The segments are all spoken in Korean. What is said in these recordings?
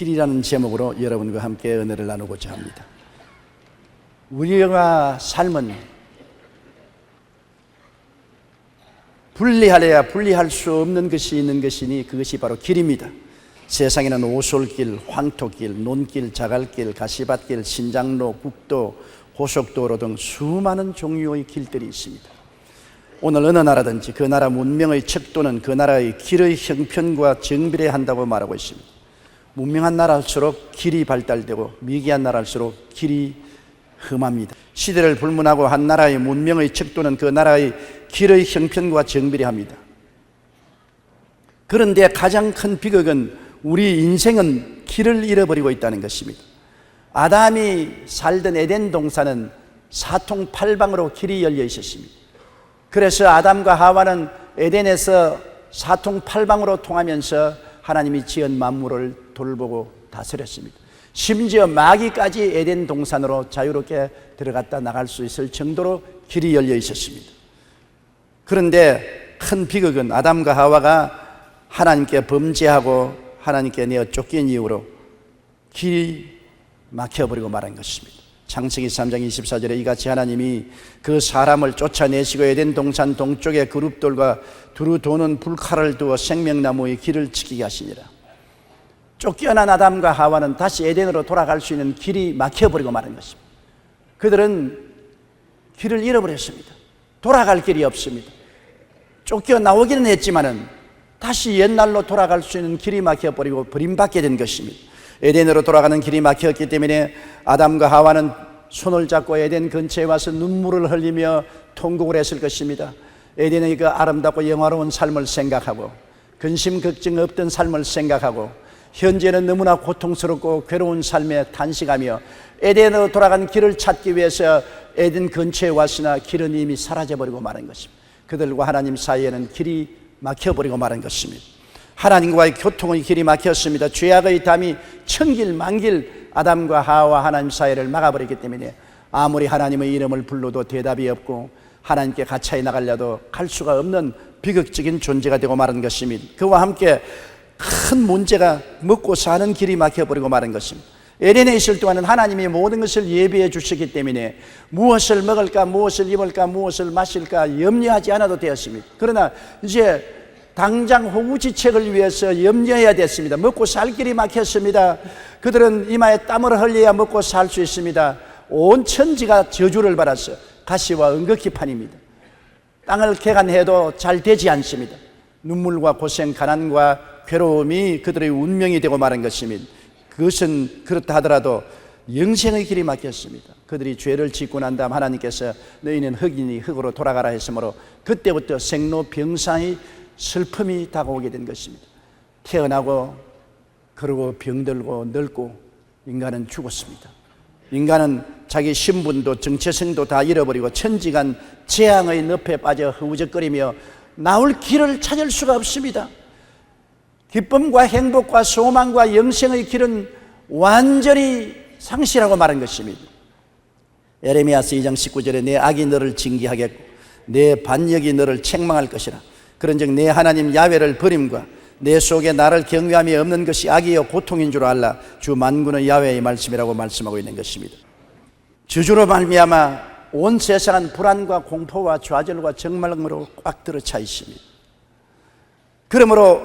길이라는 제목으로 여러분과 함께 은혜를 나누고자 합니다. 우리가 삶은 분리하려야 분리할 수 없는 것이 있는 것이니 그것이 바로 길입니다. 세상에는 오솔길, 황토길, 논길, 자갈길, 가시밭길, 신장로, 국도, 고속도로 등 수많은 종류의 길들이 있습니다. 오늘 어느 나라든지 그 나라 문명의 척도는 그 나라의 길의 형편과 정비례 한다고 말하고 있습니다. 문명한 나라일수록 길이 발달되고 미개한 나라일수록 길이 험합니다. 시대를 불문하고 한 나라의 문명의 척도는 그 나라의 길의 형편과 정비례합니다. 그런데 가장 큰 비극은 우리 인생은 길을 잃어버리고 있다는 것입니다. 아담이 살던 에덴 동산은 사통팔방으로 길이 열려 있었습니다. 그래서 아담과 하와는 에덴에서 사통팔방으로 통하면서 하나님이 지은 만물을 돌보고 다스렸습니다. 심지어 마귀까지 에덴 동산으로 자유롭게 들어갔다 나갈 수 있을 정도로 길이 열려 있었습니다. 그런데 큰 비극은 아담과 하와가 하나님께 범죄하고 하나님께 내어 쫓긴 이후로 길이 막혀버리고 말한 것입니다. 창세기 3장 24절에 이같이 하나님이 그 사람을 쫓아내시고 에덴 동산 동쪽에 그룹돌과 두루 도는 불칼을 두어 생명나무의 길을 지키게 하시니라. 쫓겨난 아담과 하와는 다시 에덴으로 돌아갈 수 있는 길이 막혀버리고 말한 것입니다. 그들은 길을 잃어버렸습니다. 돌아갈 길이 없습니다. 쫓겨나오기는 했지만은 다시 옛날로 돌아갈 수 있는 길이 막혀버리고 버림받게 된 것입니다. 에덴으로 돌아가는 길이 막혔기 때문에 아담과 하와는 손을 잡고 에덴 근처에 와서 눈물을 흘리며 통곡을 했을 것입니다. 에덴의 그 아름답고 영화로운 삶을 생각하고 근심 걱정 없던 삶을 생각하고 현재는 너무나 고통스럽고 괴로운 삶에 탄식하며 에덴으로 돌아간 길을 찾기 위해서 에덴 근처에 왔으나 길은 이미 사라져버리고 말한 것입니다. 그들과 하나님 사이에는 길이 막혀버리고 말한 것입니다. 하나님과의 교통의 길이 막혔습니다. 죄악의 담이 천길 만길 아담과 하와 하나님 사이를 막아버렸기 때문에 아무리 하나님의 이름을 불러도 대답이 없고 하나님께 가차에 나가려도 갈 수가 없는 비극적인 존재가 되고 말한 것입니다. 그와 함께 큰 문제가 먹고 사는 길이 막혀버리고 말한 것입니다. 에덴에 있을 동안은 하나님이 모든 것을 예비해 주셨기 때문에 무엇을 먹을까, 무엇을 입을까, 무엇을 마실까 염려하지 않아도 되었습니다. 그러나 이제 당장 호구지책을 위해서 염려해야 됐습니다. 먹고 살 길이 막혔습니다. 그들은 이마에 땀을 흘려야 먹고 살 수 있습니다. 온 천지가 저주를 받았어요. 가시와 은극기판입니다. 땅을 개간해도 잘 되지 않습니다. 눈물과 고생, 가난과 괴로움이 그들의 운명이 되고 말한 것입니다. 그것은 그렇다 하더라도 영생의 길이 막혔습니다. 그들이 죄를 짓고 난 다음 하나님께서 너희는 흙이니 흙으로 돌아가라 했으므로 그때부터 생로병사의 슬픔이 다가오게 된 것입니다. 태어나고 그러고 병들고 늙고 인간은 죽었습니다. 인간은 자기 신분도 정체성도 다 잃어버리고 천지간 재앙의 늪에 빠져 허우적거리며 나올 길을 찾을 수가 없습니다. 기쁨과 행복과 소망과 영생의 길은 완전히 상실하고 말한 것입니다. 에레미야서 2장 19절에 내 악이 너를 징계하겠고 내 반역이 너를 책망할 것이라. 그런즉 내 하나님 야훼를 버림과 내 속에 나를 경외함이 없는 것이 악이요 고통인 줄 알라. 주 만군의 야훼의 말씀이라고 말씀하고 있는 것입니다. 저주로 말미암아 온 세상은 불안과 공포와 좌절과 적말로 꽉 들어차 있습니다. 그러므로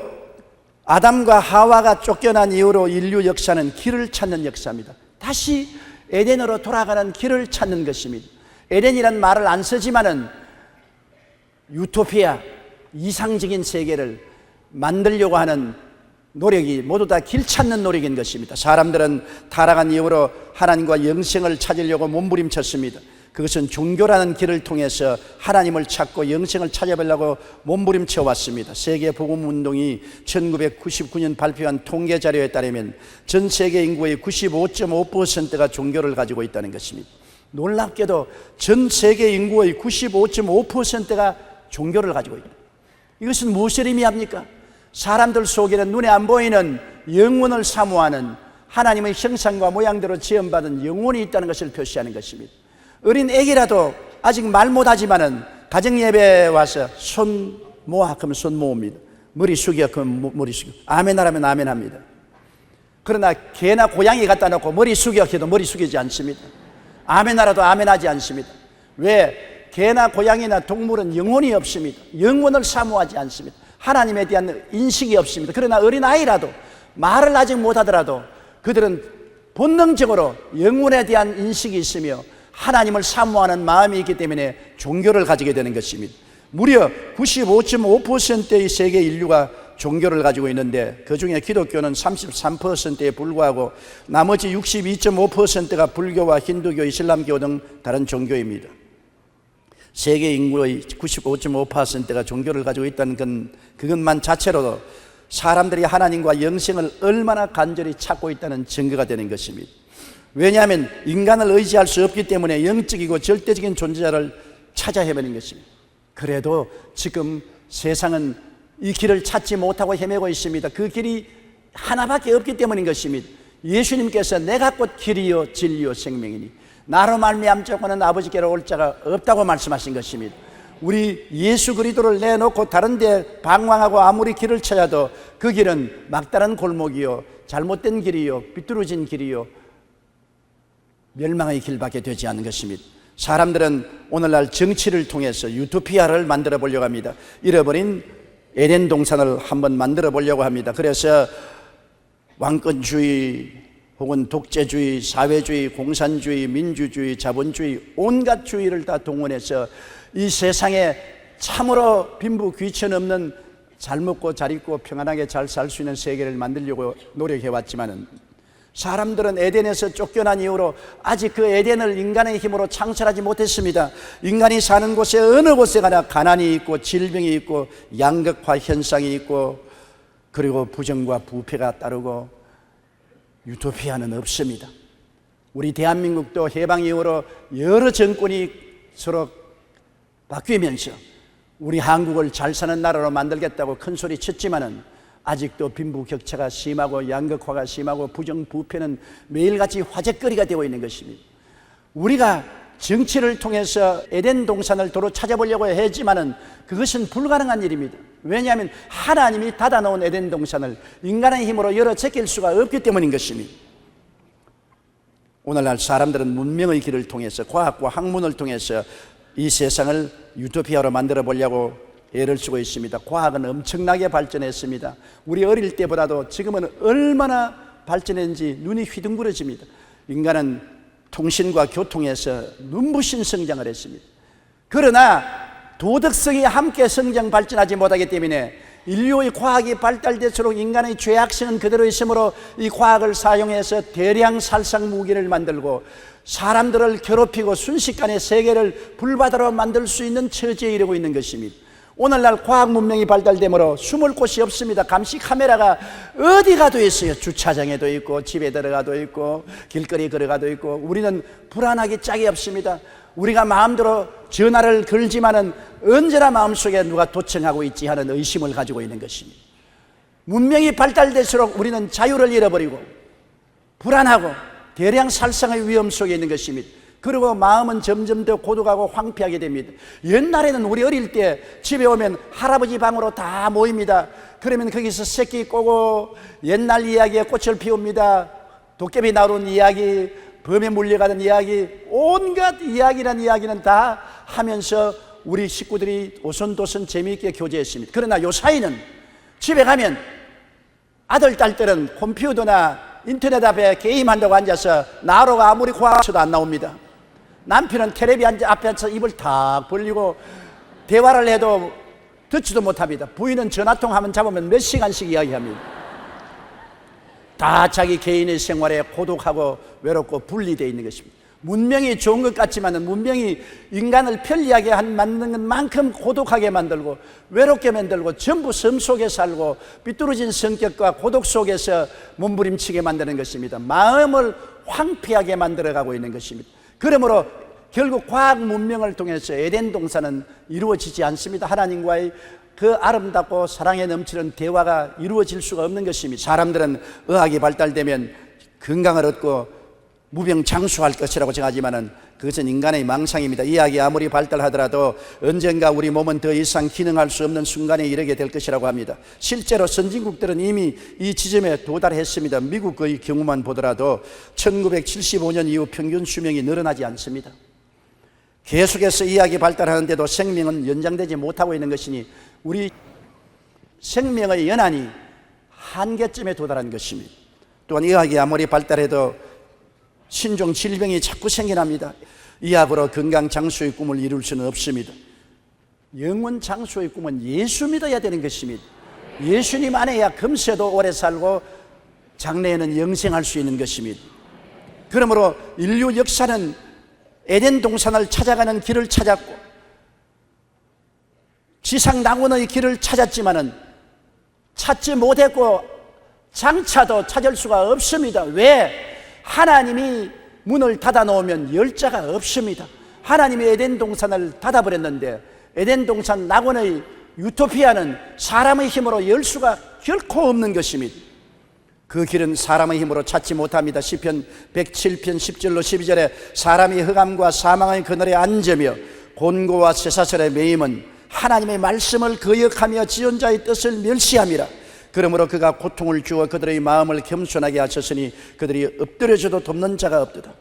아담과 하와가 쫓겨난 이후로 인류 역사는 길을 찾는 역사입니다. 다시 에덴으로 돌아가는 길을 찾는 것입니다. 에덴이라는 말을 안 쓰지만은 유토피아, 이상적인 세계를 만들려고 하는 노력이 모두 다 길 찾는 노력인 것입니다. 사람들은 타락한 이후로 하나님과 영생을 찾으려고 몸부림쳤습니다. 그것은 종교라는 길을 통해서 하나님을 찾고 영생을 찾아보려고 몸부림쳐 왔습니다. 세계복음운동이 1999년 발표한 통계 자료에 따르면 전 세계 인구의 95.5%가 종교를 가지고 있다는 것입니다. 놀랍게도 전 세계 인구의 95.5%가 종교를 가지고 있다. 이것은 무엇을 의미합니까? 사람들 속에는 눈에 안 보이는 영혼을 사모하는 하나님의 형상과 모양대로 지음받은 영혼이 있다는 것을 표시하는 것입니다. 어린 애기라도 아직 말 못하지만은 가정예배에 와서 손 모아 하면 손 모읍니다. 머리 숙여 그러면 머리 숙여. 아멘 하라면 아멘 합니다. 그러나 개나 고양이 갖다 놓고 머리 숙여 해도 머리 숙이지 않습니다. 아멘 하라도 아멘 하지 않습니다. 왜? 개나 고양이나 동물은 영혼이 없습니다. 영혼을 사모하지 않습니다. 하나님에 대한 인식이 없습니다. 그러나 어린아이라도 말을 아직 못하더라도 그들은 본능적으로 영혼에 대한 인식이 있으며 하나님을 사모하는 마음이 있기 때문에 종교를 가지게 되는 것입니다. 무려 95.5%의 세계 인류가 종교를 가지고 있는데 그중에 기독교는 33%에 불과하고 나머지 62.5%가 불교와 힌두교, 이슬람교 등 다른 종교입니다. 세계 인구의 95.5%가 종교를 가지고 있다는 그것만 자체로도 사람들이 하나님과 영생을 얼마나 간절히 찾고 있다는 증거가 되는 것입니다. 왜냐하면 인간을 의지할 수 없기 때문에 영적이고 절대적인 존재자를 찾아 헤매는 것입니다. 그래도 지금 세상은 이 길을 찾지 못하고 헤매고 있습니다. 그 길이 하나밖에 없기 때문인 것입니다. 예수님께서 내가 곧 길이요 진리요 생명이니 나로 말미암자고는 아버지께로 올 자가 없다고 말씀하신 것입니다. 우리 예수 그리스도를 내놓고 다른 데 방황하고 아무리 길을 찾아도 그 길은 막다른 골목이요 잘못된 길이요 비뚤어진 길이요 멸망의 길밖에 되지 않는 것입니다. 사람들은 오늘날 정치를 통해서 유토피아를 만들어 보려고 합니다. 잃어버린 에덴 동산을 한번 만들어 보려고 합니다. 그래서 왕권주의 혹은 독재주의, 사회주의, 공산주의, 민주주의, 자본주의 온갖 주의를 다 동원해서 이 세상에 참으로 빈부 귀천 없는 잘 먹고 잘 입고 평안하게 잘 살 수 있는 세계를 만들려고 노력해 왔지만은 사람들은 에덴에서 쫓겨난 이후로 아직 그 에덴을 인간의 힘으로 창설하지 못했습니다. 인간이 사는 곳에 어느 곳에 가나 가난이 있고 질병이 있고 양극화 현상이 있고 그리고 부정과 부패가 따르고 유토피아는 없습니다. 우리 대한민국도 해방 이후로 여러 정권이 서로 바뀌면서 우리 한국을 잘 사는 나라로 만들겠다고 큰 소리 쳤지만은 아직도 빈부격차가 심하고 양극화가 심하고 부정부패는 매일같이 화제거리가 되고 있는 것입니다. 우리가 정치를 통해서 에덴 동산을 도로 찾아보려고 했지만은 그것은 불가능한 일입니다. 왜냐하면 하나님이 닫아놓은 에덴 동산을 인간의 힘으로 열어 제낄 수가 없기 때문인 것입니다. 오늘날 사람들은 문명의 길을 통해서 과학과 학문을 통해서 이 세상을 유토피아로 만들어 보려고 애를 쓰고 있습니다. 과학은 엄청나게 발전했습니다. 우리 어릴 때보다도 지금은 얼마나 발전했는지 눈이 휘둥그러집니다. 인간은 통신과 교통에서 눈부신 성장을 했습니다. 그러나 도덕성이 함께 성장 발전하지 못하기 때문에 인류의 과학이 발달될수록 인간의 죄악성은 그대로 있으므로 이 과학을 사용해서 대량 살상 무기를 만들고 사람들을 괴롭히고 순식간에 세계를 불바다로 만들 수 있는 처지에 이르고 있는 것입니다. 오늘날 과학 문명이 발달되므로 숨을 곳이 없습니다. 감시 카메라가 어디 가도 있어요. 주차장에도 있고 집에 들어가도 있고 길거리 걸어가도 있고 우리는 불안하기 짝이 없습니다. 우리가 마음대로 전화를 걸지만은 언제나 마음속에 누가 도청하고 있지 하는 의심을 가지고 있는 것입니다. 문명이 발달될수록 우리는 자유를 잃어버리고 불안하고 대량 살상의 위험 속에 있는 것입니다. 그리고 마음은 점점 더 고독하고 황폐하게 됩니다. 옛날에는 우리 어릴 때 집에 오면 할아버지 방으로 다 모입니다. 그러면 거기서 새끼 꼬고 옛날 이야기에 꽃을 피웁니다. 도깨비 나오는 이야기, 범에 물려가는 이야기, 온갖 이야기란 이야기는 다 하면서 우리 식구들이 오손도손 재미있게 교제했습니다. 그러나 요 사이는 집에 가면 아들, 딸들은 컴퓨터나 인터넷 앞에 게임한다고 앉아서 나로가 아무리 과학쳐도 안 나옵니다. 남편은 텔레비 앞에 앉아서 입을 탁 벌리고 대화를 해도 듣지도 못합니다. 부인은 전화통화만 잡으면 몇 시간씩 이야기합니다. 다 자기 개인의 생활에 고독하고 외롭고 분리되어 있는 것입니다. 문명이 좋은 것 같지만 문명이 인간을 편리하게 만드는 것만큼 고독하게 만들고 외롭게 만들고 전부 섬 속에 살고 삐뚤어진 성격과 고독 속에서 몸부림치게 만드는 것입니다. 마음을 황폐하게 만들어가고 있는 것입니다. 그러므로 결국 과학 문명을 통해서 에덴 동산은 이루어지지 않습니다. 하나님과의 그 아름답고 사랑에 넘치는 대화가 이루어질 수가 없는 것입니다. 사람들은 의학이 발달되면 건강을 얻고 무병장수할 것이라고 생각하지만은 그것은 인간의 망상입니다. 의학이 아무리 발달하더라도 언젠가 우리 몸은 더 이상 기능할 수 없는 순간에 이르게 될 것이라고 합니다. 실제로 선진국들은 이미 이 지점에 도달했습니다. 미국의 경우만 보더라도 1975년 이후 평균 수명이 늘어나지 않습니다. 계속해서 의학이 발달하는데도 생명은 연장되지 못하고 있는 것이니 우리 생명의 연한이 한계점에 도달한 것입니다. 또한 의학이 아무리 발달해도 신종 질병이 자꾸 생겨납니다. 의학으로 건강 장수의 꿈을 이룰 수는 없습니다. 영원 장수의 꿈은 예수 믿어야 되는 것입니다. 예수님 안에야 금세도 오래 살고 장래에는 영생할 수 있는 것입니다. 그러므로 인류 역사는 에덴 동산을 찾아가는 길을 찾았고 지상 낙원의 길을 찾았지만은 찾지 못했고 장차도 찾을 수가 없습니다. 왜? 하나님이 문을 닫아 놓으면 열 자가 없습니다. 하나님이 에덴 동산을 닫아버렸는데 에덴 동산 낙원의 유토피아는 사람의 힘으로 열 수가 결코 없는 것입니다. 그 길은 사람의 힘으로 찾지 못합니다. 시편 107편 10절로 12절에 사람이 흑암과 사망의 그늘에 앉으며 곤고와 쇠사슬에 매임은 하나님의 말씀을 거역하며 지존자의 뜻을 멸시함이라. 그러므로 그가 고통을 주어 그들의 마음을 겸손하게 하셨으니 그들이 엎드려져도 돕는 자가 없도다.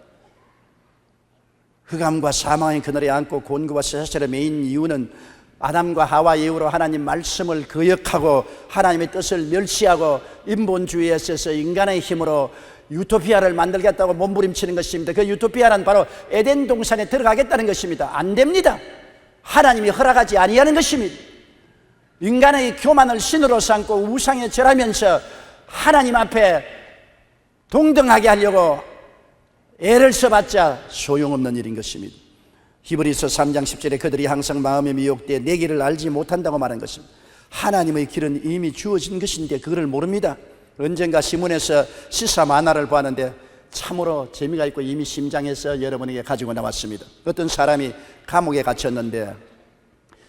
흑암과 사망의 그늘에 앉고 곤고와 쇠사슬에 매인 이유는 아담과 하와 이후로 하나님 말씀을 거역하고 하나님의 뜻을 멸시하고 인본주의에 있어서 인간의 힘으로 유토피아를 만들겠다고 몸부림치는 것입니다. 그 유토피아는 바로 에덴 동산에 들어가겠다는 것입니다. 안 됩니다. 하나님이 허락하지 아니하는 것입니다. 인간의 교만을 신으로 삼고 우상에 절하면서 하나님 앞에 동등하게 하려고 애를 써봤자 소용없는 일인 것입니다. 히브리서 3장 10절에 그들이 항상 마음에 미혹되어 내 길을 알지 못한다고 말한 것입니다. 하나님의 길은 이미 주어진 것인데 그거를 모릅니다. 언젠가 시문에서 시사 만화를 보았는데 참으로 재미가 있고 이미 심장에서 여러분에게 가지고 나왔습니다. 어떤 사람이 감옥에 갇혔는데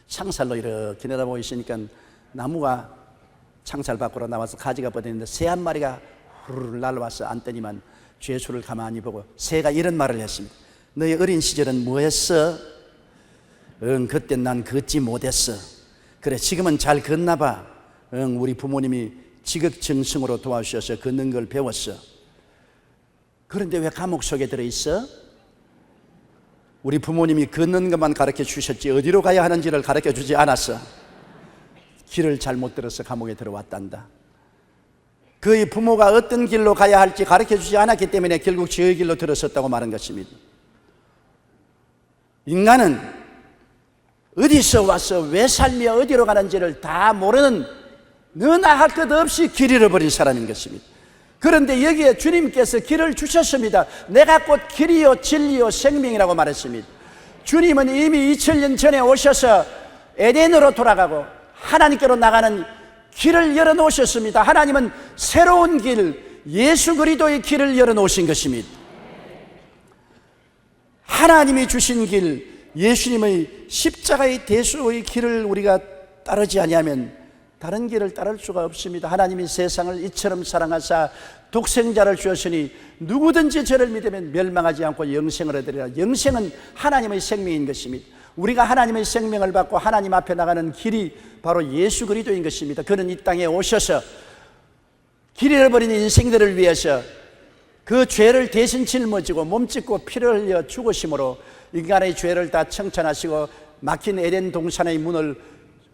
창살로 이렇게 내다보고 있으니까 나무가 창살 밖으로 나와서 가지가 뻗어있는데 새 한 마리가 후루룩 날아와서 앉더니만 죄수를 가만히 보고 새가 이런 말을 했습니다. 너희 어린 시절은 뭐 했어? 그때 난 걷지 못했어. 그래 지금은 잘 걷나 봐. 우리 부모님이 지극정성으로 도와주셔서 걷는 걸 배웠어. 그런데 왜 감옥 속에 들어있어? 우리 부모님이 걷는 것만 가르쳐 주셨지 어디로 가야 하는지를 가르쳐 주지 않았어. 길을 잘못 들어서 감옥에 들어왔단다. 그의 부모가 어떤 길로 가야 할지 가르쳐 주지 않았기 때문에 결국 저의 길로 들어섰다고 말한 것입니다. 인간은 어디서 와서 왜 살며 어디로 가는지를 다 모르는 너나 할 것 없이 길 잃어버린 사람인 것입니다. 그런데 여기에 주님께서 길을 주셨습니다. 내가 곧 길이요 진리요 생명이라고 말했습니다. 주님은 이미 2000년 전에 오셔서 에덴으로 돌아가고 하나님께로 나가는 길을 열어놓으셨습니다. 하나님은 새로운 길, 예수 그리스도의 길을 열어놓으신 것입니다. 하나님이 주신 길, 예수님의 십자가의 대수의 길을 우리가 따르지 아니하면 다른 길을 따를 수가 없습니다. 하나님이 세상을 이처럼 사랑하사 독생자를 주었으니 누구든지 저를 믿으면 멸망하지 않고 영생을 얻으리라. 영생은 하나님의 생명인 것입니다. 우리가 하나님의 생명을 받고 하나님 앞에 나가는 길이 바로 예수 그리스도인 것입니다. 그는 이 땅에 오셔서 길 잃어버린 인생들을 위해서 그 죄를 대신 짊어지고 몸짓고 피를 흘려 죽으심으로 인간의 죄를 다 청천하시고 막힌 에덴 동산의 문을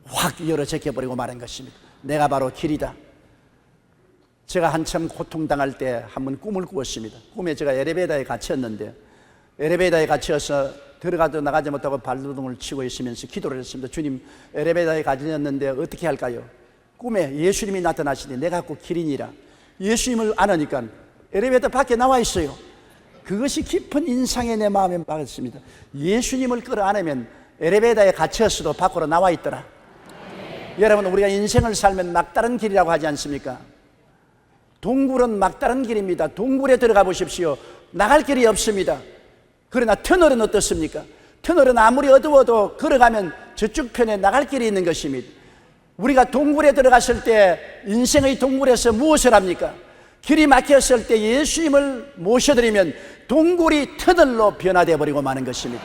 확 열어 제껴버리고 말한 것입니다. 내가 바로 길이다. 제가 한참 고통당할 때 한번 꿈을 꾸었습니다. 꿈에 제가 엘리베이터에 갇혔는데 엘리베이터에 갇혀서 들어가도 나가지 못하고 발버둥을 치고 있으면서 기도를 했습니다. 주님, 엘리베이터에 갇혔는데 어떻게 할까요? 꿈에 예수님이 나타나시니 내가 곧 길이니라. 예수님을 안으니까 엘리베이터 밖에 나와 있어요. 그것이 깊은 인상에 내 마음에 박았습니다. 예수님을 끌어안으면 엘리베이터에 갇혔어도 밖으로 나와 있더라. 여러분, 우리가 인생을 살면 막다른 길이라고 하지 않습니까? 동굴은 막다른 길입니다. 동굴에 들어가 보십시오. 나갈 길이 없습니다. 그러나 터널은 어떻습니까? 터널은 아무리 어두워도 걸어가면 저쪽 편에 나갈 길이 있는 것입니다. 우리가 동굴에 들어갔을 때 인생의 동굴에서 무엇을 합니까? 길이 막혔을 때 예수님을 모셔드리면 동굴이 터널로 변화되어 버리고 마는 것입니다.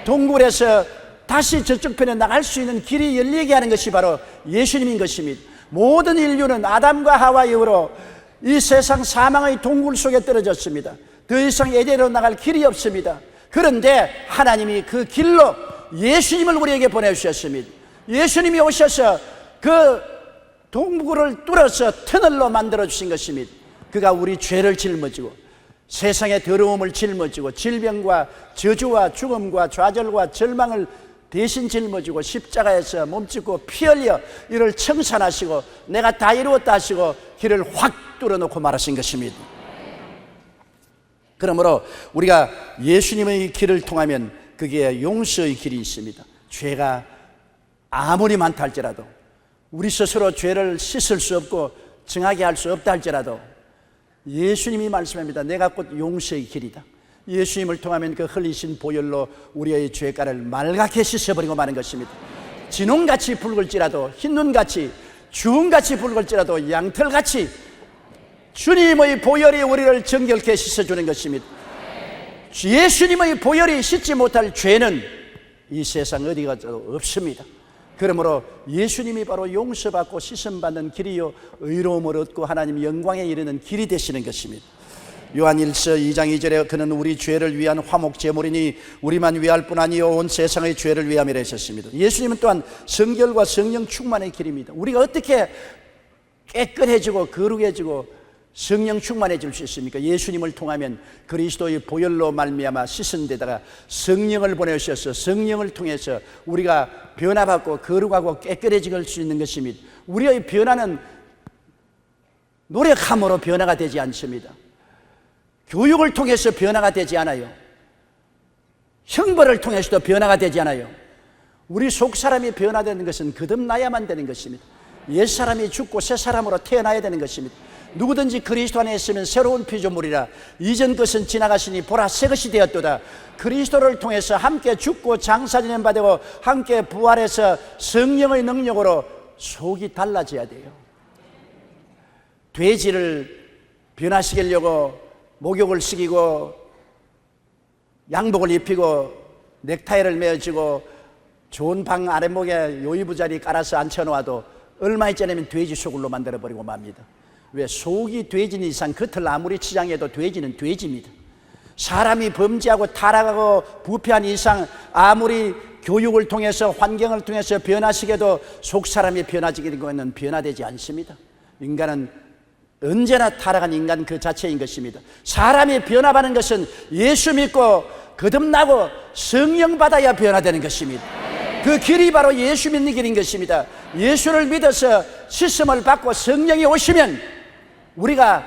동굴에서 다시 저쪽 편에 나갈 수 있는 길이 열리게 하는 것이 바로 예수님인 것입니다. 모든 인류는 아담과 하와 이후로 이 세상 사망의 동굴 속에 떨어졌습니다. 더 이상 에덴으로 나갈 길이 없습니다. 그런데 하나님이 그 길로 예수님을 우리에게 보내주셨습니다. 예수님이 오셔서 그 동굴을 뚫어서 터널로 만들어주신 것입니다. 그가 우리 죄를 짊어지고 세상의 더러움을 짊어지고 질병과 저주와 죽음과 좌절과 절망을 대신 짊어지고 십자가에서 몸짓고 피 흘려 이를 청산하시고 내가 다 이루었다 하시고 길을 확 뚫어놓고 말하신 것입니다. 그러므로 우리가 예수님의 길을 통하면 거기에 용서의 길이 있습니다. 죄가 아무리 많다 할지라도 우리 스스로 죄를 씻을 수 없고 정하게 할 수 없다 할지라도 예수님이 말씀합니다. 내가 곧 용서의 길이다. 예수님을 통하면 그 흘리신 보혈로 우리의 죄가를 맑게 씻어버리고 마는 것입니다. 진홍같이 붉을지라도 흰눈같이 주홍같이 붉을지라도 양털같이 주님의 보혈이 우리를 정결케 씻어주는 것입니다. 예수님의 보혈이 씻지 못할 죄는 이 세상 어디 가도 없습니다. 그러므로 예수님이 바로 용서받고 씻음받는 길이요 의로움을 얻고 하나님 영광에 이르는 길이 되시는 것입니다. 요한일서 2장 2절에 그는 우리 죄를 위한 화목 제물이니 우리만 위할 뿐 아니요 온 세상의 죄를 위함이라 하셨습니다. 예수님은 또한 성결과 성령 충만의 길입니다. 우리가 어떻게 깨끗해지고 거룩해지고 성령 충만해질 수 있습니까? 예수님을 통하면 그리스도의 보혈로 말미암아 씻은 데다가 성령을 보내셔서 성령을 통해서 우리가 변화받고 거룩하고 깨끗해질 수 있는 것입니다. 우리의 변화는 노력함으로 변화가 되지 않습니다. 교육을 통해서 변화가 되지 않아요. 형벌을 통해서도 변화가 되지 않아요. 우리 속사람이 변화되는 것은 거듭나야만 되는 것입니다. 옛사람이 죽고 새사람으로 태어나야 되는 것입니다. 누구든지 그리스도 안에 있으면 새로운 피조물이라 이전 것은 지나가시니 보라 새 것이 되었도다. 그리스도를 통해서 함께 죽고 장사지는 바 되고 함께 부활해서 성령의 능력으로 속이 달라져야 돼요. 돼지를 변화시키려고 목욕을 시키고 양복을 입히고 넥타이를 메어주고 좋은 방 아랫목에 요이부자리 깔아서 앉혀놓아도 얼마 있지 않으면 돼지 소굴로 만들어버리고 맙니다. 왜? 속이 돼지인 이상 겉을 아무리 치장해도 돼지는 돼지입니다. 사람이 범죄하고 타락하고 부패한 이상 아무리 교육을 통해서 환경을 통해서 변화시켜도 속사람이 변화지기는 것은 변화되지 않습니다. 인간은 언제나 타락한 인간 그 자체인 것입니다. 사람이 변화하는 것은 예수 믿고 거듭나고 성령 받아야 변화되는 것입니다. 그 길이 바로 예수 믿는 길인 것입니다. 예수를 믿어서 씻음을 받고 성령이 오시면 우리가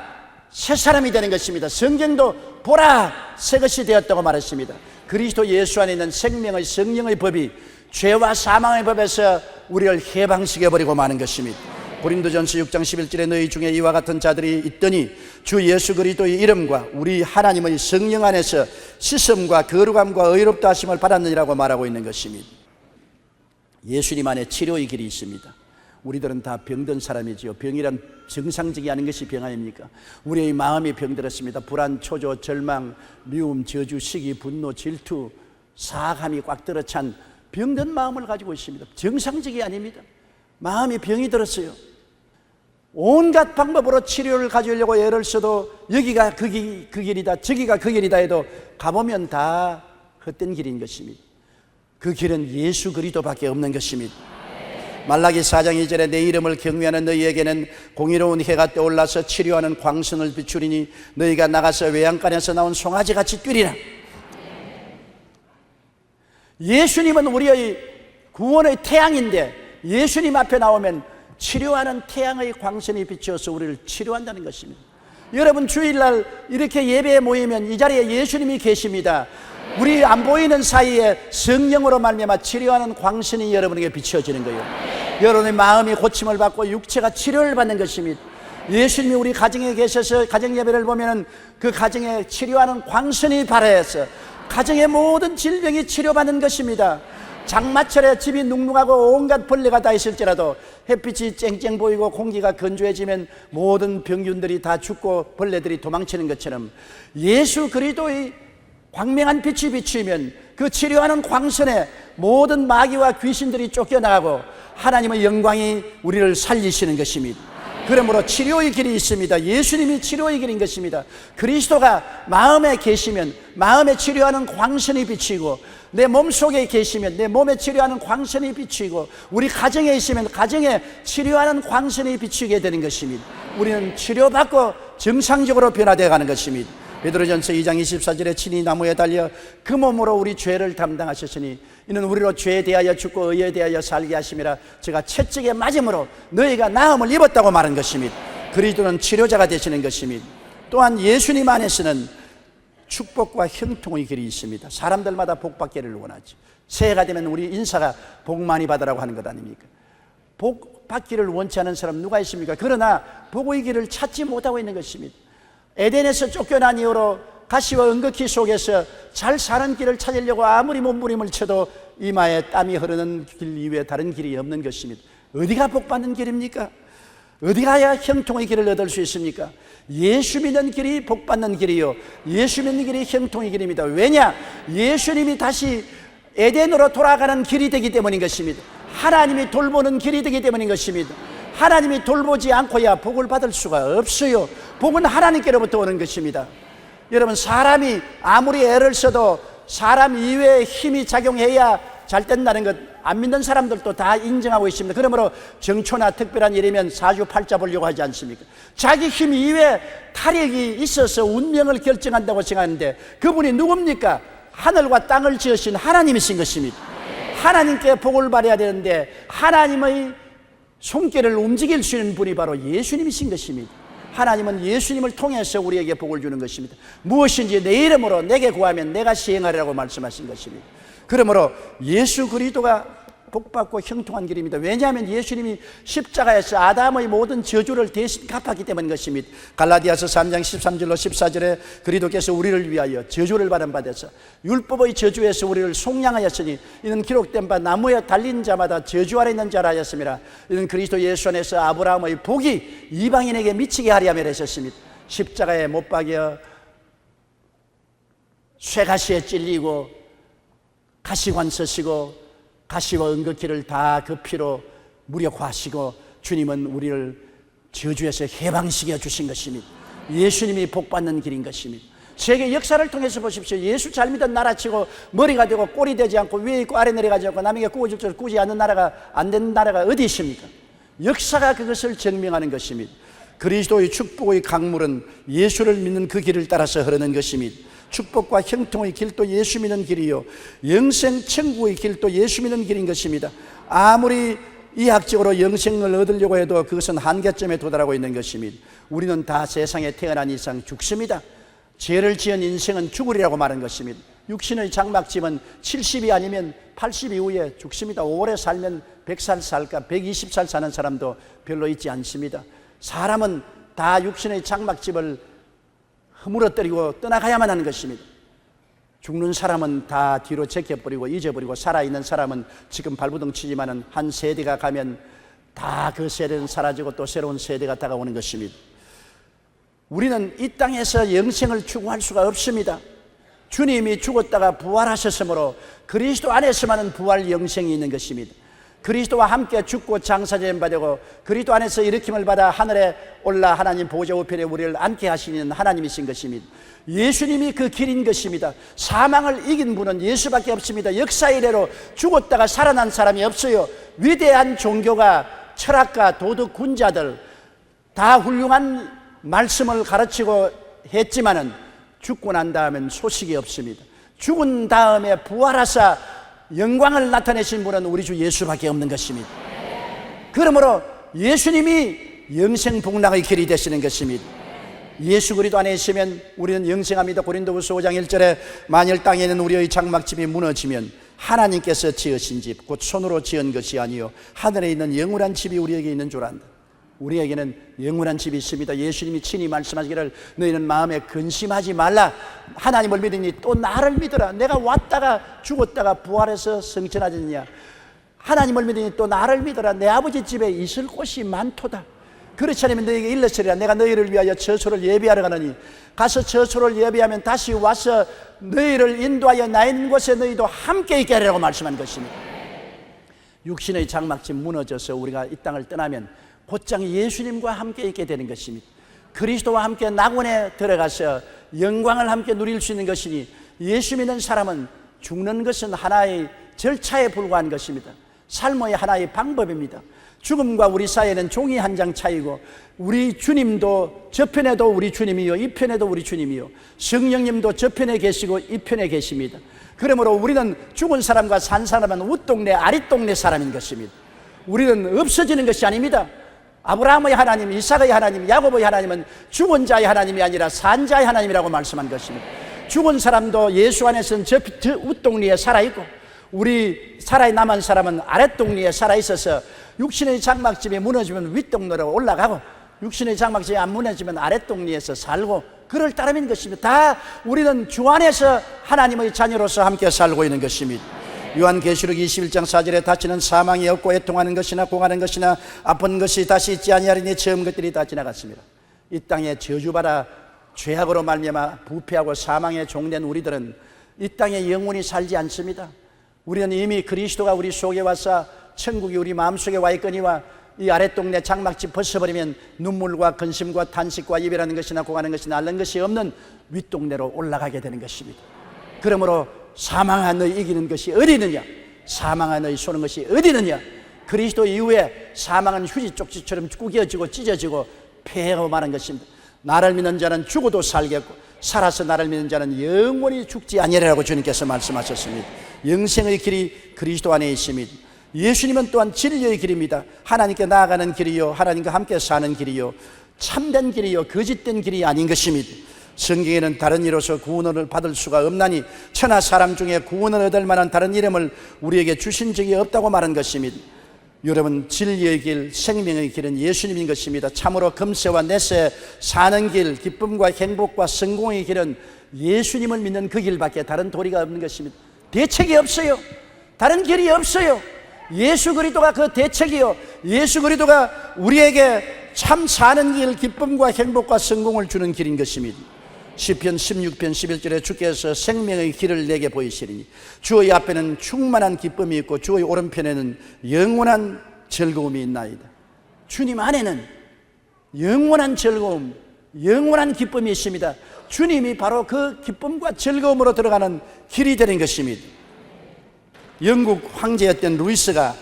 새 사람이 되는 것입니다. 성경도 보라 새 것이 되었다고 말했습니다. 그리스도 예수 안에 있는 생명의 성령의 법이 죄와 사망의 법에서 우리를 해방시켜버리고 마는 것입니다. 고린도전서 6장 11절에 너희 중에 이와 같은 자들이 있더니 주 예수 그리스도의 이름과 우리 하나님의 성령 안에서 씻음과 거룩함과 의롭다 하심을 받았느니라고 말하고 있는 것입니다. 예수님 안에 치료의 길이 있습니다. 우리들은 다 병든 사람이지요. 병이란 정상적이 아닌 것이 병 아닙니까? 우리의 마음이 병들었습니다. 불안, 초조, 절망, 미움, 저주, 시기, 분노, 질투, 사악함이 꽉 들어찬 병든 마음을 가지고 있습니다. 정상적이 아닙니다. 마음이 병이 들었어요. 온갖 방법으로 치료를 가져오려고 애를 써도 여기가 그 길이다 저기가 그 길이다 해도 가보면 다 헛된 길인 것입니다. 그 길은 예수 그리스도밖에 없는 것입니다. 말라기 4장 2절에 내 이름을 경외하는 너희에게는 공의로운 해가 떠올라서 치료하는 광선을 비추리니 너희가 나가서 외양간에서 나온 송아지같이 뛰리라. 예수님은 우리의 구원의 태양인데 예수님 앞에 나오면 치료하는 태양의 광선이 비추어서 우리를 치료한다는 것입니다. 여러분 주일날 이렇게 예배에 모이면 이 자리에 예수님이 계십니다. 우리 안 보이는 사이에 성령으로 말미암아 치료하는 광선이 여러분에게 비춰지는 거예요. 여러분의 마음이 고침을 받고 육체가 치료를 받는 것입니다. 예수님이 우리 가정에 계셔서 가정 예배를 보면은 그 가정에 치료하는 광선이 발하여서 가정의 모든 질병이 치료받는 것입니다. 장마철에 집이 눅눅하고 온갖 벌레가 다 있을지라도 햇빛이 쨍쨍 보이고 공기가 건조해지면 모든 병균들이 다 죽고 벌레들이 도망치는 것처럼 예수 그리스도의 광명한 빛이 비추면 그 치료하는 광선에 모든 마귀와 귀신들이 쫓겨나가고 하나님의 영광이 우리를 살리시는 것입니다. 그러므로 치료의 길이 있습니다. 예수님이 치료의 길인 것입니다. 그리스도가 마음에 계시면 마음에 치료하는 광선이 비치고, 내 몸속에 계시면 내 몸에 치료하는 광선이 비치고, 우리 가정에 있으면 가정에 치료하는 광선이 비치게 되는 것입니다. 우리는 치료받고 정상적으로 변화되어 가는 것입니다. 베드로전서 2장 24절에 친히 나무에 달려 그 몸으로 우리 죄를 담당하셨으니 이는 우리로 죄에 대하여 죽고 의에 대하여 살게 하심이라. 제가 채찍에 맞음으로 너희가 나음을 입었다고 말한 것입니다. 그리스도는 치료자가 되시는 것입니다. 또한 예수님 안에서는 축복과 형통의 길이 있습니다. 사람들마다 복 받기를 원하죠. 새해가 되면 우리 인사가 복 많이 받으라고 하는 것 아닙니까? 복 받기를 원치 않은 사람 누가 있습니까? 그러나 복의 길을 찾지 못하고 있는 것입니다. 에덴에서 쫓겨난 이후로 가시와 은극히 속에서 잘 사는 길을 찾으려고 아무리 몸부림을 쳐도 이마에 땀이 흐르는 길 이외에 다른 길이 없는 것입니다. 어디가 복받는 길입니까? 어디 가야 형통의 길을 얻을 수 있습니까? 예수 믿는 길이 복받는 길이요, 예수 믿는 길이 형통의 길입니다. 왜냐? 예수님이 다시 에덴으로 돌아가는 길이 되기 때문인 것입니다. 하나님이 돌보는 길이 되기 때문인 것입니다. 하나님이 돌보지 않고야 복을 받을 수가 없어요. 복은 하나님께로부터 오는 것입니다. 여러분, 사람이 아무리 애를 써도 사람 이외의 힘이 작용해야 잘 된다는 것 안 믿는 사람들도 다 인정하고 있습니다. 그러므로 정초나 특별한 일이면 사주팔자 보려고 하지 않습니까? 자기 힘 이외에 타력이 있어서 운명을 결정한다고 생각하는데 그분이 누굽니까? 하늘과 땅을 지으신 하나님이신 것입니다. 하나님께 복을 받아야 되는데 하나님의 손길을 움직일 수 있는 분이 바로 예수님이신 것입니다. 하나님은 예수님을 통해서 우리에게 복을 주는 것입니다. 무엇인지 내 이름으로 내게 구하면 내가 시행하리라고 말씀하신 것입니다. 그러므로 예수 그리스도가 복받고 형통한 길입니다. 왜냐하면 예수님이 십자가에서 아담의 모든 저주를 대신 갚았기 때문인 것입니다. 갈라디아서 3장 13절로 14절에 그리스도께서 우리를 위하여 저주를 받은 바 되사 율법의 저주에서 우리를 속량하였으니 이는 기록된 바 나무에 달린 자마다 저주 아래 있는 자라 하였습니다. 이는 그리스도 예수 안에서 아브라함의 복이 이방인에게 미치게 하려 함이라 하셨습니다. 십자가에 못 박여 쇠가시에 찔리고 가시관 쓰시고 가시와 은극기를 다 그 피로 무력화하시고 주님은 우리를 저주에서 해방시켜 주신 것입니다. 예수님이 복받는 길인 것입니다. 세계 역사를 통해서 보십시오. 예수 잘 믿은 나라치고 머리가 되고 꼴이 되지 않고 위에 있고 아래 내려가지 않고 남에게 구워줄 줄 꾸지 않는 나라가 안 되는 나라가 어디 있습니까? 역사가 그것을 증명하는 것입니다. 그리스도의 축복의 강물은 예수를 믿는 그 길을 따라서 흐르는 것입니다. 축복과 형통의 길도 예수 믿는 길이요, 영생 천국의 길도 예수 믿는 길인 것입니다. 아무리 이학적으로 영생을 얻으려고 해도 그것은 한계점에 도달하고 있는 것입니다. 우리는 다 세상에 태어난 이상 죽습니다. 죄를 지은 인생은 죽으리라고 말한 것입니다. 육신의 장막집은 70이 아니면 80 이후에 죽습니다. 오래 살면 100살 살까 120살 사는 사람도 별로 있지 않습니다. 사람은 다 육신의 장막집을 허물어뜨리고 떠나가야만 하는 것입니다. 죽는 사람은 다 뒤로 제껴버리고 잊어버리고 살아있는 사람은 지금 발부둥 치지만은 한 세대가 가면 다 그 세대는 사라지고 또 새로운 세대가 다가오는 것입니다. 우리는 이 땅에서 영생을 추구할 수가 없습니다. 주님이 죽었다가 부활하셨으므로 그리스도 안에서만은 부활 영생이 있는 것입니다. 그리스도와 함께 죽고 장사된 바 되고 그리스도 안에서 일으킴을 받아 하늘에 올라 하나님 보좌 우편에 우리를 앉게 하시는 하나님이신 것입니다. 예수님이 그 길인 것입니다. 사망을 이긴 분은 예수밖에 없습니다. 역사 이래로 죽었다가 살아난 사람이 없어요. 위대한 종교가 철학가 도덕 군자들 다 훌륭한 말씀을 가르치고 했지만은 죽고 난 다음엔 소식이 없습니다. 죽은 다음에 부활하사 영광을 나타내신 분은 우리 주 예수밖에 없는 것입니다. 그러므로 예수님이 영생 복락의 길이 되시는 것입니다. 예수 그리스도 안에 있으면 우리는 영생합니다. 고린도후서 5장 1절에 만일 땅에 있는 우리의 장막집이 무너지면 하나님께서 지으신 집 곧 손으로 지은 것이 아니요 하늘에 있는 영원한 집이 우리에게 있는 줄 안다. 우리에게는 영원한 집이 있습니다. 예수님이 친히 말씀하시기를 너희는 마음에 근심하지 말라. 하나님을 믿으니 또 나를 믿어라. 내가 왔다가 죽었다가 부활해서 성천하느냐. 하나님을 믿으니 또 나를 믿어라. 내 아버지 집에 있을 곳이 많도다. 그렇지 않으면 너희에게 일러주리라. 내가 너희를 위하여 처소를 예비하러 가느니 가서 처소를 예비하면 다시 와서 너희를 인도하여 나 있는 곳에 너희도 함께 있게 하리라고 말씀한 것입니다. 육신의 장막집 무너져서 우리가 이 땅을 떠나면 곧장 예수님과 함께 있게 되는 것입니다. 그리스도와 함께 낙원에 들어가서 영광을 함께 누릴 수 있는 것이니 예수 믿는 사람은 죽는 것은 하나의 절차에 불과한 것입니다. 삶의 하나의 방법입니다. 죽음과 우리 사이에는 종이 한 장 차이고 우리 주님도 저편에도 우리 주님이요 이 편에도 우리 주님이요 성령님도 저편에 계시고 이 편에 계십니다. 그러므로 우리는 죽은 사람과 산 사람은 웃동네 아랫동네 사람인 것입니다. 우리는 없어지는 것이 아닙니다. 아브라함의 하나님, 이삭의 하나님, 야곱의 하나님은 죽은 자의 하나님이 아니라 산 자의 하나님이라고 말씀한 것입니다. 죽은 사람도 예수 안에서는 저 웃동리에 살아있고 우리 살아남은 사람은 아랫동리에 살아있어서 육신의 장막집이 무너지면 윗동네로 올라가고 육신의 장막집이 안 무너지면 아랫동리에서 살고 그를 따르는 것입니다. 다 우리는 주 안에서 하나님의 자녀로서 함께 살고 있는 것입니다. 요한계시록 21장 4절에 다시는 사망이 없고 애통하는 것이나 공하는 것이나 아픈 것이 다시 있지 아니하리니 처음 것들이 다 지나갔습니다. 이 땅에 저주받아 죄악으로 말미암아 부패하고 사망에 종된 우리들은 이 땅에 영원히 살지 않습니다. 우리는 이미 그리스도가 우리 속에 와서 천국이 우리 마음속에 와 있거니와 이 아랫동네 장막집 벗어버리면 눈물과 근심과 탄식과 이별하는 것이나 고하는 것이나 앓는 것이 없는 윗동네로 올라가게 되는 것입니다. 그러므로 사망한 너희 이기는 것이 어디 있느냐? 사망한 너희 쏘는 것이 어디 있느냐? 그리스도 이후에 사망은 휴지 쪽지처럼 구겨지고 찢어지고 폐하고 마는 것입니다. 나를 믿는 자는 죽어도 살겠고 살아서 나를 믿는 자는 영원히 죽지 아니하리라고 주님께서 말씀하셨습니다. 영생의 길이 그리스도 안에 있습니다. 예수님은 또한 진리의 길입니다. 하나님께 나아가는 길이요 하나님과 함께 사는 길이요 참된 길이요 거짓된 길이 아닌 것입니다. 성경에는 다른 이로서 구원을 받을 수가 없나니 천하 사람 중에 구원을 얻을 만한 다른 이름을 우리에게 주신 적이 없다고 말한 것입니다. 여러분, 진리의 길, 생명의 길은 예수님인 것입니다. 참으로 금세와 내세 사는 길, 기쁨과 행복과 성공의 길은 예수님을 믿는 그 길밖에 다른 도리가 없는 것입니다. 대책이 없어요. 다른 길이 없어요. 예수 그리스도가 그 대책이요 예수 그리스도가 우리에게 참 사는 길, 기쁨과 행복과 성공을 주는 길인 것입니다. 시편 16편 11절에 주께서 생명의 길을 내게 보이시리니 주의 앞에는 충만한 기쁨이 있고 주의 오른편에는 영원한 즐거움이 있나이다. 주님 안에는 영원한 즐거움, 영원한 기쁨이 있습니다. 주님이 바로 그 기쁨과 즐거움으로 들어가는 길이 되는 것입니다. 영국 황제였던 루이스가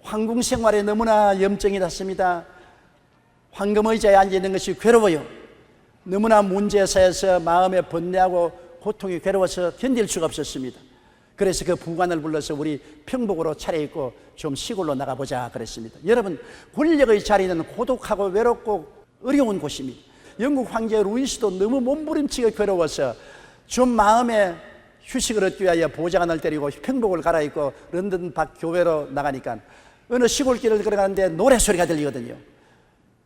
황궁 생활에 너무나 염증이 났습니다. 황금 의자에 앉아있는 것이 괴로워요. 너무나 문제사에서 마음에 번뇌하고 고통이 괴로워서 견딜 수가 없었습니다. 그래서 그 부관을 불러서 우리 평복으로 차려입고 좀 시골로 나가보자 그랬습니다. 여러분, 권력의 자리는 고독하고 외롭고 어려운 곳입니다. 영국 황제 루이스도 너무 몸부림치게 괴로워서 좀 마음에 휴식을 얻기 위하여 보좌관을 때리고 평복을 갈아입고 런던 밖 교회로 나가니까 어느 시골길을 걸어가는데 노래소리가 들리거든요.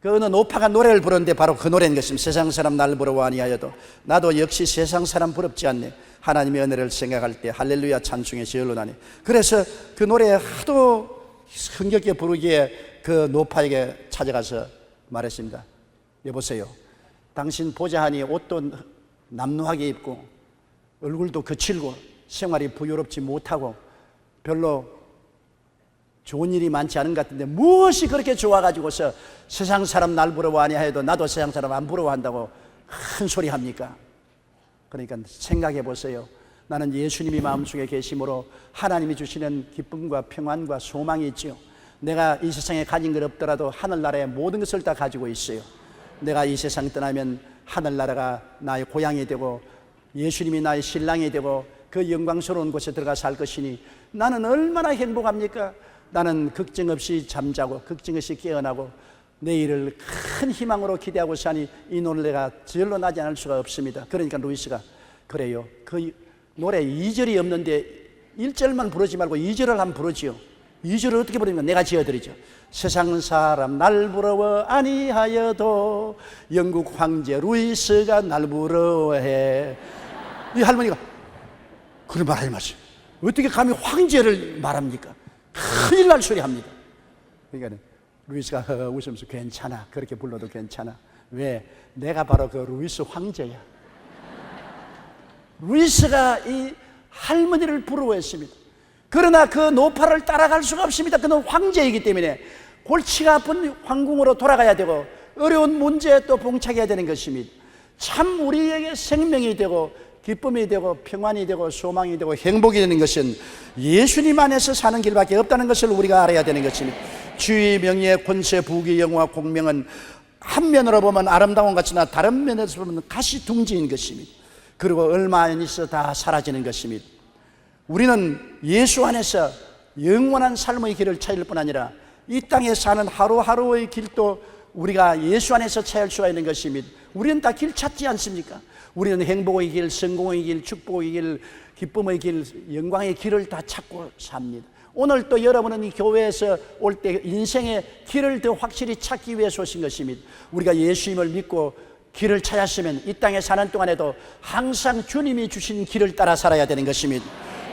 그 어느 노파가 노래를 부르는데 바로 그 노래인 것입니다. 세상 사람 날 부러워 아니하여도 나도 역시 세상 사람 부럽지 않네. 하나님의 은혜를 생각할 때 할렐루야 찬송에 저절로 나네. 그래서 그 노래 하도 흥겹게 부르기에 그 노파에게 찾아가서 말했습니다. 여보세요, 당신 보좌하니 옷도 남루하게 입고 얼굴도 거칠고 생활이 부유롭지 못하고 별로 좋은 일이 많지 않은 것 같은데 무엇이 그렇게 좋아가지고서 세상 사람 날 부러워 아니하여도 나도 세상 사람 안 부러워한다고 큰 소리 합니까? 그러니까 생각해 보세요. 나는 예수님이 마음속에 계심으로 하나님이 주시는 기쁨과 평안과 소망이 있죠. 내가 이 세상에 가진 것 없더라도 하늘나라의 모든 것을 다 가지고 있어요. 내가 이 세상 떠나면 하늘나라가 나의 고향이 되고 예수님이 나의 신랑이 되고 그 영광스러운 곳에 들어가 살 것이니 나는 얼마나 행복합니까? 나는 걱정 없이 잠자고 걱정 없이 깨어나고 내일을 큰 희망으로 기대하고 사니 이 노래가 절로 나지 않을 수가 없습니다. 그러니까 루이스가 그래요, 그 노래 2절이 없는데 1절만 부르지 말고 2절을 한번 부르지요. 2절을 어떻게 부르는가? 내가 지어드리죠. 세상 사람 날 부러워 아니하여도 영국 황제 루이스가 날 부러워해. 이 할머니가 그런 말 하지 마세요. 어떻게 감히 황제를 말합니까? 큰일 날 소리 합니다. 그러니까 루이스가 웃으면서 괜찮아. 그렇게 불러도 괜찮아. 왜? 내가 바로 그 루이스 황제야. 루이스가 이 할머니를 부러워했습니다. 그러나 그 노파를 따라갈 수가 없습니다. 그는 황제이기 때문에 골치가 아픈 황궁으로 돌아가야 되고 어려운 문제에 또 봉착해야 되는 것입니다. 참 우리에게 생명이 되고 기쁨이 되고 평안이 되고 소망이 되고 행복이 되는 것은 예수님 안에서 사는 길밖에 없다는 것을 우리가 알아야 되는 것입니다. 주의 명예 권세 부귀 영화 공명은 한 면으로 보면 아름다운 것이나 다른 면에서 보면 가시둥지인 것입니다. 그리고 얼마 안 있어 다 사라지는 것입니다. 우리는 예수 안에서 영원한 삶의 길을 찾을 뿐 아니라 이 땅에 사는 하루하루의 길도 우리가 예수 안에서 찾을 수가 있는 것입니다. 우리는 다 길 찾지 않습니까? 우리는 행복의 길, 성공의 길, 축복의 길, 기쁨의 길, 영광의 길을 다 찾고 삽니다. 오늘 또 여러분은 이 교회에서 올 때 인생의 길을 더 확실히 찾기 위해서 오신 것입니다. 우리가 예수님을 믿고 길을 찾았으면 이 땅에 사는 동안에도 항상 주님이 주신 길을 따라 살아야 되는 것입니다.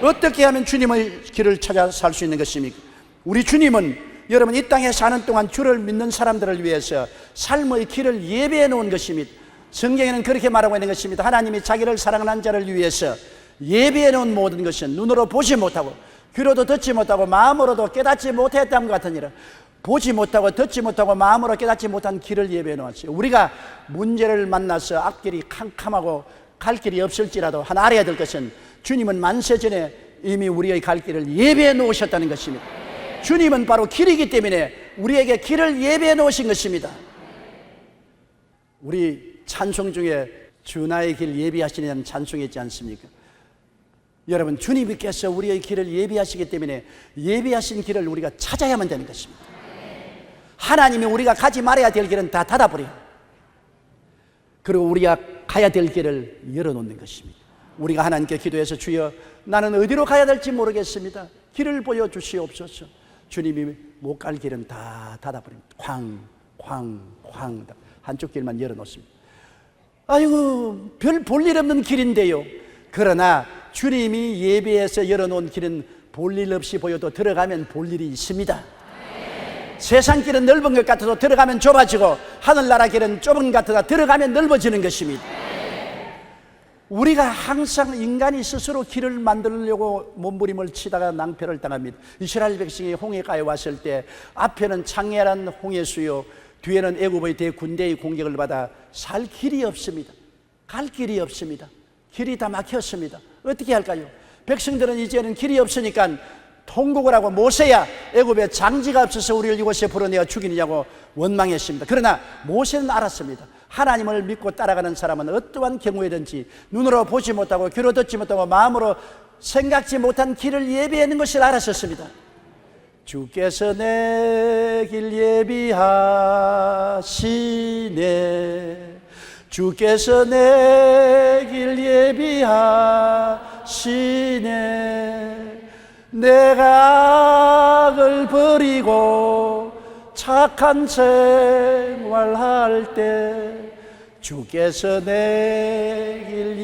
어떻게 하면 주님의 길을 찾아 살 수 있는 것입니까? 우리 주님은 여러분 이 땅에 사는 동안 주를 믿는 사람들을 위해서 삶의 길을 예비해 놓은 것입니다. 성경에는 그렇게 말하고 있는 것입니다. 하나님이 자기를 사랑하는 자를 위해서 예비해 놓은 모든 것은 눈으로 보지 못하고 귀로도 듣지 못하고 마음으로도 깨닫지 못했다는 것 같으니라. 보지 못하고 듣지 못하고 마음으로 깨닫지 못한 길을 예비해 놓았어요. 우리가 문제를 만나서 앞길이 캄캄하고 갈 길이 없을지라도 하나 알아야 될 것은 주님은 만세 전에 이미 우리의 갈 길을 예비해 놓으셨다는 것입니다. 주님은 바로 길이기 때문에 우리에게 길을 예비해 놓으신 것입니다. 우리 찬송 중에 주 나의 길 예비하시느냐는 찬송이 있지 않습니까? 여러분 주님께서 우리의 길을 예비하시기 때문에 예비하신 길을 우리가 찾아야만 되는 것입니다. 하나님이 우리가 가지 말아야 될 길은 다 닫아버려요. 그리고 우리가 가야 될 길을 열어놓는 것입니다. 우리가 하나님께 기도해서 주여 나는 어디로 가야 될지 모르겠습니다. 길을 보여주시옵소서. 주님이 못 갈 길은 다 닫아버립니다. 쾅 한쪽 길만 열어놓습니다. 아이고 별 볼 일 없는 길인데요. 그러나 주님이 예비해서 열어놓은 길은 볼 일 없이 보여도 들어가면 볼 일이 있습니다. 세상 길은 넓은 것 같아도 들어가면 좁아지고 하늘나라 길은 좁은 것 같아도 들어가면 넓어지는 것입니다. 우리가 항상 인간이 스스로 길을 만들려고 몸부림을 치다가 낭패를 당합니다. 이스라엘 백성이 홍해가에 왔을 때 앞에는 창렬한 홍해수요 뒤에는 애굽의 대군대의 공격을 받아 살 길이 없습니다. 갈 길이 없습니다. 길이 다 막혔습니다. 어떻게 할까요? 백성들은 이제는 길이 없으니까 통곡을 하고 모세야 애굽에 장지가 없어서 우리를 이곳에 불어내어 죽이느냐고 원망했습니다. 그러나 모세는 알았습니다. 하나님을 믿고 따라가는 사람은 어떠한 경우에든지 눈으로 보지 못하고 귀로 듣지 못하고 마음으로 생각지 못한 길을 예비하는 것을 알았었습니다. 주께서 내 길 예비하시네. 주께서 내 길 예비하시네. 내가 악을 버리고 착한 생활할 때 주께서 내 길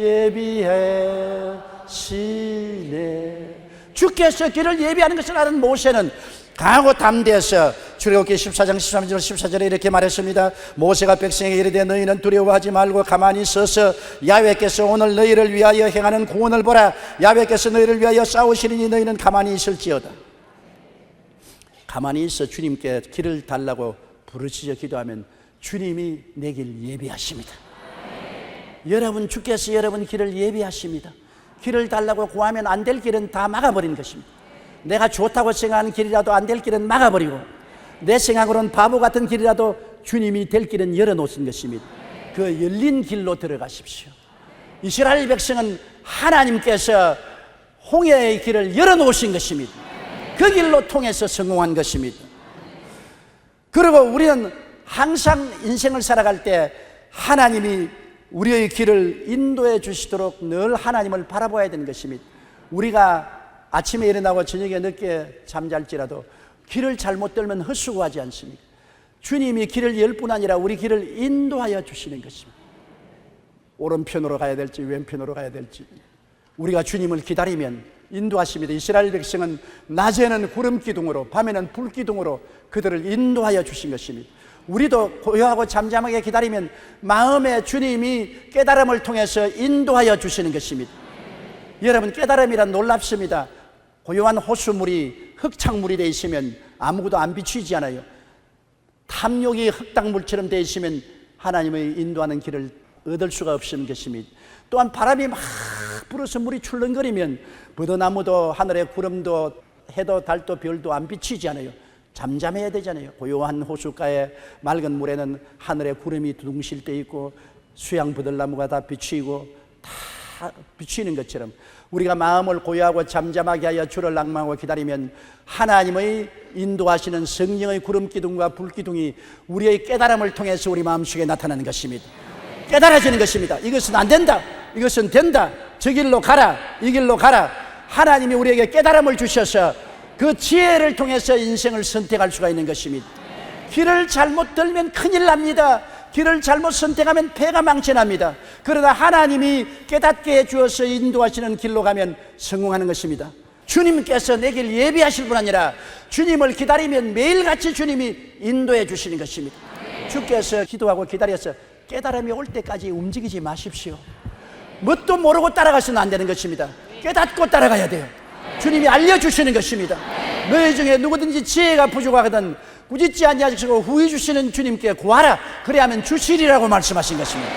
예비하시네. 주께서 길을 예비하는 것을 아는 모세는 강하고 담대해서 출애굽기 14장 13절 14절에 이렇게 말했습니다. 모세가 백성에게 이르되 너희는 두려워하지 말고 가만히 서서 야훼께서 오늘 너희를 위하여 행하는 구원을 보라. 야훼께서 너희를 위하여 싸우시리니 너희는 가만히 있을지어다. 가만히 있어 주님께 길을 달라고 부르짖어 기도하면 주님이 내 길 예비하십니다. 여러분 주께서 여러분 길을 예비하십니다. 길을 달라고 구하면 안 될 길은 다 막아버린 것입니다. 내가 좋다고 생각하는 길이라도 안 될 길은 막아버리고 내 생각으로는 바보 같은 길이라도 주님이 될 길은 열어놓으신 것입니다. 그 열린 길로 들어가십시오. 이스라엘 백성은 하나님께서 홍해의 길을 열어놓으신 것입니다. 그 길로 통해서 성공한 것입니다. 그리고 우리는 항상 인생을 살아갈 때 하나님이 우리의 길을 인도해 주시도록 늘 하나님을 바라봐야 되는 것입니다. 우리가 아침에 일어나고 저녁에 늦게 잠잘지라도 길을 잘못 들면 헛수고하지 않습니까? 주님이 길을 열 뿐 아니라 우리 길을 인도하여 주시는 것입니다. 오른편으로 가야 될지 왼편으로 가야 될지 우리가 주님을 기다리면 인도하십니다. 이스라엘 백성은 낮에는 구름 기둥으로 밤에는 불 기둥으로 그들을 인도하여 주신 것입니다. 우리도 고요하고 잠잠하게 기다리면 마음에 주님이 깨달음을 통해서 인도하여 주시는 것입니다. 여러분, 깨달음이란 놀랍습니다. 고요한 호수물이 흙탕물이 되어 있으면 아무것도 안 비추이지 않아요. 탐욕이 흙탕물처럼 되어 있으면 하나님의 인도하는 길을 얻을 수가 없는 것입니다. 또한 바람이 막 불어서 물이 출렁거리면 버드나무도 하늘의 구름도 해도 달도 별도 안 비치지 않아요. 잠잠해야 되잖아요. 고요한 호숫가에 맑은 물에는 하늘의 구름이 두둥실 때 있고 수양 버들나무가 다 비치고 다 비치는 것처럼 우리가 마음을 고요하고 잠잠하게 하여 주를 낭망하고 기다리면 하나님의 인도하시는 성령의 구름 기둥과 불 기둥이 우리의 깨달음을 통해서 우리 마음속에 나타나는 것입니다. 깨달아지는 것입니다. 이것은 안 된다, 이것은 된다, 저 길로 가라, 이 길로 가라. 하나님이 우리에게 깨달음을 주셔서 그 지혜를 통해서 인생을 선택할 수가 있는 것입니다. 길을 잘못 들면 큰일 납니다. 길을 잘못 선택하면 배가 망쳐납니다. 그러나 하나님이 깨닫게 해주어서 인도하시는 길로 가면 성공하는 것입니다. 주님께서 내 길 예비하실 뿐 아니라 주님을 기다리면 매일같이 주님이 인도해 주시는 것입니다. 주께서 기도하고 기다려서 깨달음이 올 때까지 움직이지 마십시오. 뭣도 모르고 따라가서는 안 되는 것입니다. 깨닫고 따라가야 돼요. 주님이 알려주시는 것입니다. 너희 중에 누구든지 지혜가 부족하거든 꾸짖지 아니하시고 후히 주시는 주님께 구하라. 그래야면 주시리라고 말씀하신 것입니다.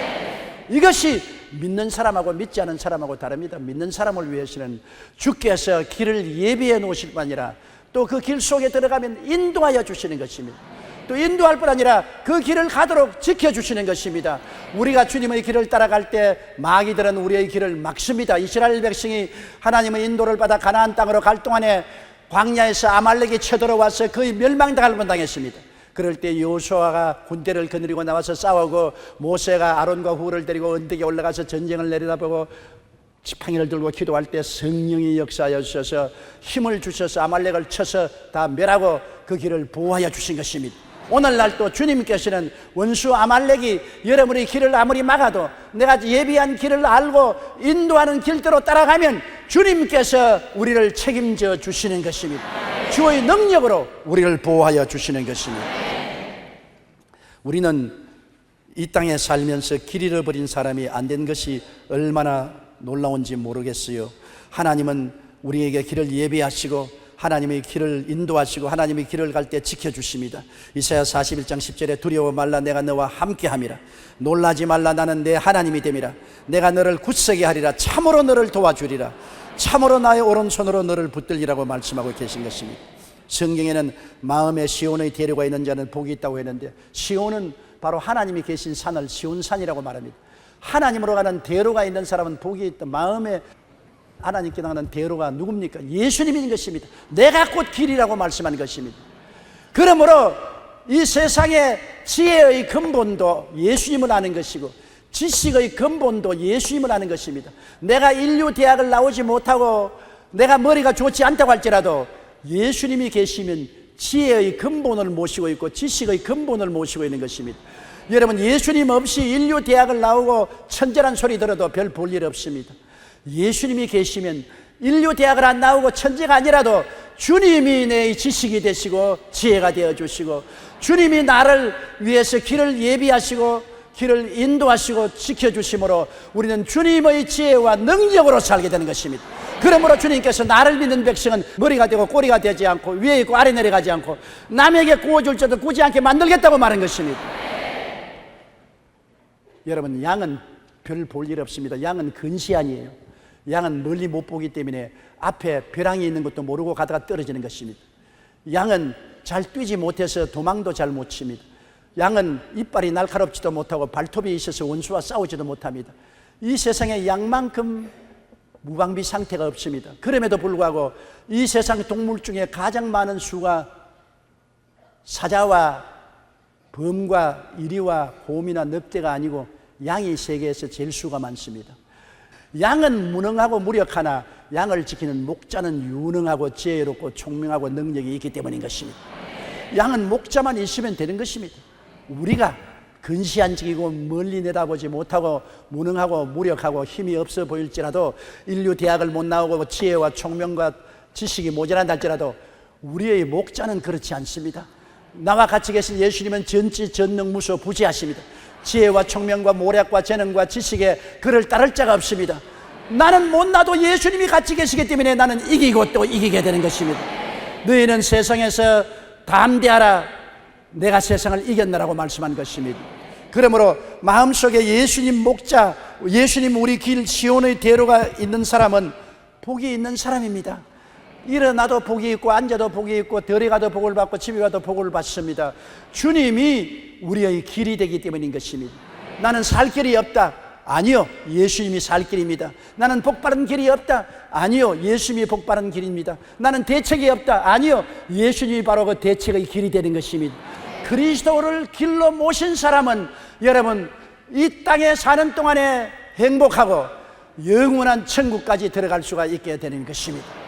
이것이 믿는 사람하고 믿지 않은 사람하고 다릅니다. 믿는 사람을 위해서는 주께서 길을 예비해 놓으실 뿐 아니라 또 그 길 속에 들어가면 인도하여 주시는 것입니다. 또 인도할 뿐 아니라 그 길을 가도록 지켜주시는 것입니다. 우리가 주님의 길을 따라갈 때 마귀들은 우리의 길을 막습니다. 이스라엘 백성이 하나님의 인도를 받아 가나안 땅으로 갈 동안에 광야에서 아말렉이 쳐들어와서 거의 멸망당할 뻔당했습니다. 그럴 때 여호수아가 군대를 거느리고 나와서 싸우고 모세가 아론과 후를 데리고 언덕에 올라가서 전쟁을 내려다보고 지팡이를 들고 기도할 때 성령이 역사하여 주셔서 힘을 주셔서 아말렉을 쳐서 다 멸하고 그 길을 보호하여 주신 것입니다. 오늘날 또 주님께서는 원수 아말렉이 여러분의 길을 아무리 막아도 내가 예비한 길을 알고 인도하는 길대로 따라가면 주님께서 우리를 책임져 주시는 것입니다. 주의 능력으로 우리를 보호하여 주시는 것입니다. 우리는 이 땅에 살면서 길 잃어버린 사람이 안 된 것이 얼마나 놀라운지 모르겠어요. 하나님은 우리에게 길을 예비하시고 하나님의 길을 인도하시고 하나님의 길을 갈 때 지켜주십니다. 이사야 41장 10절에 두려워 말라 내가 너와 함께함이라. 놀라지 말라 나는 내 하나님이 됨이라. 내가 너를 굳세게 하리라. 참으로 너를 도와주리라. 참으로 나의 오른손으로 너를 붙들리라고 말씀하고 계신 것입니다. 성경에는 마음에 시온의 대로가 있는 자는 복이 있다고 했는데 시온은 바로 하나님이 계신 산을 시온산이라고 말합니다. 하나님으로 가는 대로가 있는 사람은 복이 있다. 마음에 하나님께 나가는 대로가 누굽니까? 예수님인 것입니다. 내가 곧 길이라고 말씀한 것입니다. 그러므로 이 세상의 지혜의 근본도 예수님을 아는 것이고 지식의 근본도 예수님을 아는 것입니다. 내가 인류 대학을 나오지 못하고 내가 머리가 좋지 않다고 할지라도 예수님이 계시면 지혜의 근본을 모시고 있고 지식의 근본을 모시고 있는 것입니다. 여러분, 예수님 없이 인류 대학을 나오고 천재란 소리 들어도 별 볼 일 없습니다. 예수님이 계시면 인류 대학을 안 나오고 천재가 아니라도 주님이 내 지식이 되시고 지혜가 되어주시고 주님이 나를 위해서 길을 예비하시고 길을 인도하시고 지켜주심으로 우리는 주님의 지혜와 능력으로 살게 되는 것입니다. 그러므로 주님께서 나를 믿는 백성은 머리가 되고 꼬리가 되지 않고 위에 있고 아래 내려가지 않고 남에게 구워줄 자도 구지 않게 만들겠다고 말한 것입니다. 여러분, 양은 별 볼 일 없습니다. 양은 근시안이에요. 양은 멀리 못 보기 때문에 앞에 벼랑이 있는 것도 모르고 가다가 떨어지는 것입니다. 양은 잘 뛰지 못해서 도망도 잘 못 칩니다. 양은 이빨이 날카롭지도 못하고 발톱이 있어서 원수와 싸우지도 못합니다. 이 세상에 양만큼 무방비 상태가 없습니다. 그럼에도 불구하고 이 세상 동물 중에 가장 많은 수가 사자와 범과 이리와 곰이나 늑대가 아니고 양이 세계에서 제일 수가 많습니다. 양은 무능하고 무력하나 양을 지키는 목자는 유능하고 지혜롭고 총명하고 능력이 있기 때문인 것입니다. 양은 목자만 있으면 되는 것입니다. 우리가 근시 안 지키고 멀리 내다보지 못하고 무능하고 무력하고 힘이 없어 보일지라도, 인류 대학을 못 나오고 지혜와 총명과 지식이 모자란다 할지라도 우리의 목자는 그렇지 않습니다. 나와 같이 계신 예수님은 전지 전능무소 부지하십니다. 지혜와 총명과 모략과 재능과 지식에 그를 따를 자가 없습니다. 나는 못나도 예수님이 같이 계시기 때문에 나는 이기고 또 이기게 되는 것입니다. 너희는 세상에서 담대하라, 내가 세상을 이겼나라고 말씀한 것입니다. 그러므로 마음속에 예수님 목자, 예수님 우리 길 시온의 대로가 있는 사람은 복이 있는 사람입니다. 일어나도 복이 있고 앉아도 복이 있고 들에 가도 복을 받고 집에 가도 복을 받습니다. 주님이 우리의 길이 되기 때문인 것입니다. 나는 살 길이 없다. 아니요, 예수님이 살 길입니다. 나는 복바른 길이 없다. 아니요, 예수님이 복바른 길입니다. 나는 대책이 없다. 아니요, 예수님이 바로 그 대책의 길이 되는 것입니다. 그리스도를 길로 모신 사람은 여러분 이 땅에 사는 동안에 행복하고 영원한 천국까지 들어갈 수가 있게 되는 것입니다.